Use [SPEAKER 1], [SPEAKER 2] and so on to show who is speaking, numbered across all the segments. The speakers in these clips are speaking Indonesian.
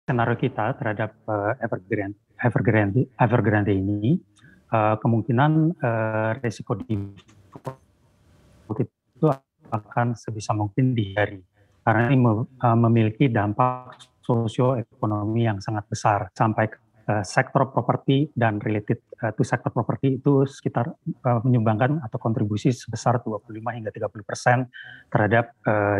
[SPEAKER 1] skenario kita terhadap Evergrande ini, kemungkinan risiko default itu akan sebisa mungkin dihindari karena ini memiliki dampak sosioekonomi yang sangat besar sampai sektor properti dan related to sektor properti itu sekitar menyumbangkan atau kontribusi sebesar 25 hingga 30% terhadap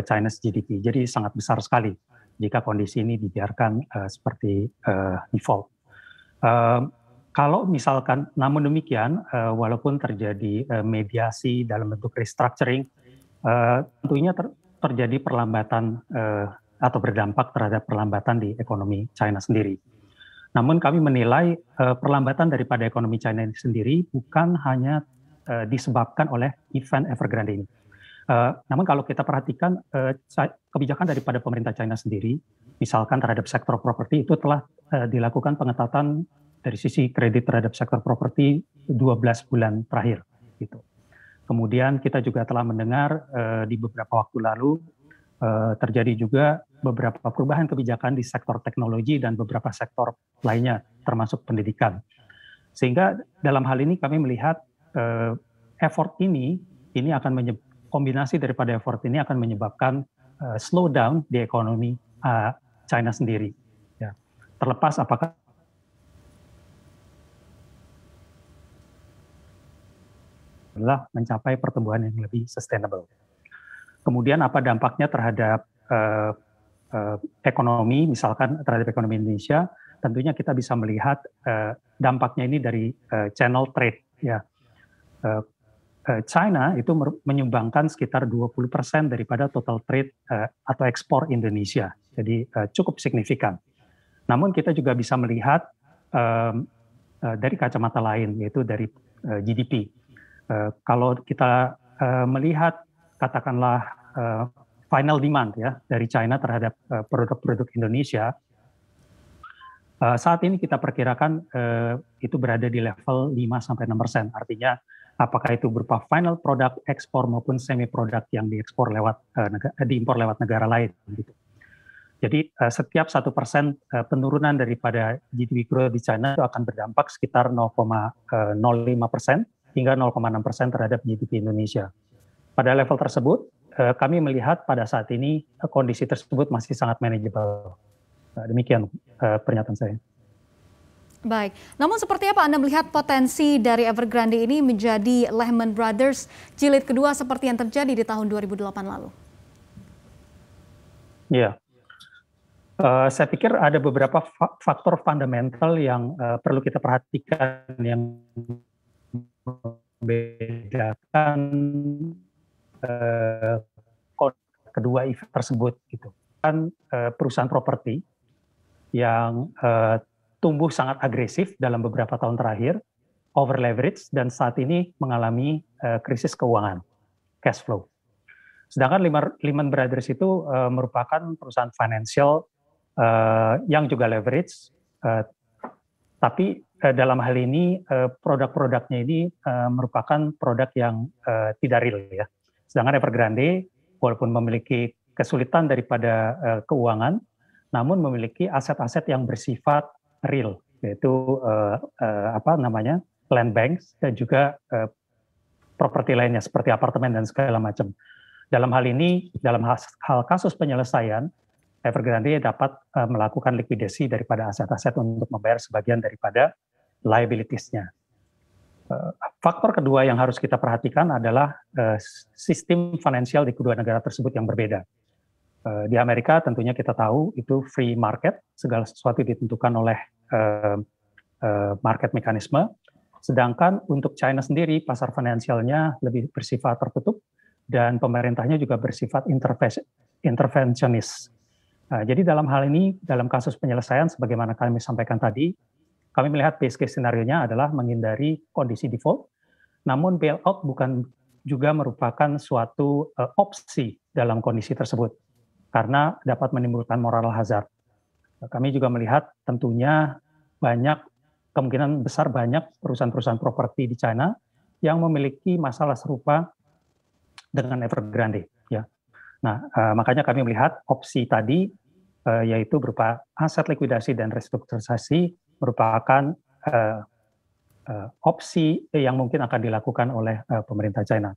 [SPEAKER 1] China's GDP. Jadi sangat besar sekali jika kondisi ini dibiarkan seperti default. Kalau misalkan, namun demikian, walaupun terjadi mediasi dalam bentuk restructuring, tentunya terjadi perlambatan atau berdampak terhadap perlambatan di ekonomi China sendiri. Namun kami menilai perlambatan daripada ekonomi China ini sendiri bukan hanya disebabkan oleh event Evergrande ini. Namun kalau kita perhatikan kebijakan daripada pemerintah China sendiri, misalkan terhadap sektor properti itu telah dilakukan pengetatan dari sisi kredit terhadap sektor properti 12 bulan terakhir. Gitu. Kemudian kita juga telah mendengar di beberapa waktu lalu terjadi juga beberapa perubahan kebijakan di sektor teknologi dan beberapa sektor lainnya, termasuk pendidikan. Sehingga dalam hal ini kami melihat effort ini akan kombinasi daripada effort ini akan menyebabkan slowdown di ekonomi China sendiri. Ya. Terlepas apakah adalah mencapai pertumbuhan yang lebih sustainable. Kemudian apa dampaknya terhadap ekonomi, misalkan terhadap ekonomi Indonesia, tentunya kita bisa melihat dampaknya ini dari channel trade. Ya. China itu menyumbangkan sekitar 20% daripada total trade atau ekspor Indonesia. Jadi cukup signifikan. Namun kita juga bisa melihat dari kacamata lain, yaitu dari GDP. Kalau kita melihat katakanlah final demand ya dari China terhadap produk-produk Indonesia, saat ini kita perkirakan itu berada di level 5-6%. Artinya apakah itu berupa final produk ekspor maupun semi produk yang diekspor lewat diimpor lewat negara lain. Gitu. Jadi setiap 1% penurunan daripada GDP growth di China itu akan berdampak sekitar 0,05% hingga 0,6% terhadap GDP Indonesia. Pada level tersebut, kami melihat pada saat ini kondisi tersebut masih sangat manageable. Demikian pernyataan saya.
[SPEAKER 2] Baik, namun seperti apa Anda melihat potensi dari Evergrande ini menjadi Lehman Brothers jilid kedua seperti yang terjadi di tahun 2008 lalu?
[SPEAKER 1] Iya, saya pikir ada beberapa faktor fundamental yang perlu kita perhatikan yang membedakan kedua event tersebut. Gitu. Kan perusahaan properti yang tumbuh sangat agresif dalam beberapa tahun terakhir, over leverage, dan saat ini mengalami krisis keuangan, cash flow. Sedangkan Lehman Brothers itu merupakan perusahaan financial yang juga leverage, tapi dalam hal ini produk-produknya ini merupakan produk yang tidak real ya. Sedangkan Evergrande walaupun memiliki kesulitan daripada keuangan, namun memiliki aset-aset yang bersifat real, yaitu land banks dan juga properti lainnya seperti apartemen dan segala macam. Dalam hal ini, dalam hal kasus penyelesaian, Evergrande dapat melakukan likuidasi daripada aset-aset untuk membayar sebagian daripada liabilities-nya. Faktor kedua yang harus kita perhatikan adalah sistem finansial di kedua negara tersebut yang berbeda. Di Amerika tentunya kita tahu itu free market, segala sesuatu ditentukan oleh market mekanisme. Sedangkan untuk China sendiri, pasar finansialnya lebih bersifat tertutup dan pemerintahnya juga bersifat intervensionis. Jadi dalam hal ini, dalam kasus penyelesaian, sebagaimana kami sampaikan tadi, kami melihat base case scenario-nya adalah menghindari kondisi default, namun bailout bukan juga merupakan suatu opsi dalam kondisi tersebut, karena dapat menimbulkan moral hazard. Kami juga melihat tentunya kemungkinan besar banyak perusahaan-perusahaan properti di China yang memiliki masalah serupa dengan Evergrande. Ya. Nah, makanya kami melihat opsi tadi yaitu berupa aset likuidasi dan restrukturisasi merupakan opsi yang mungkin akan dilakukan oleh pemerintah China.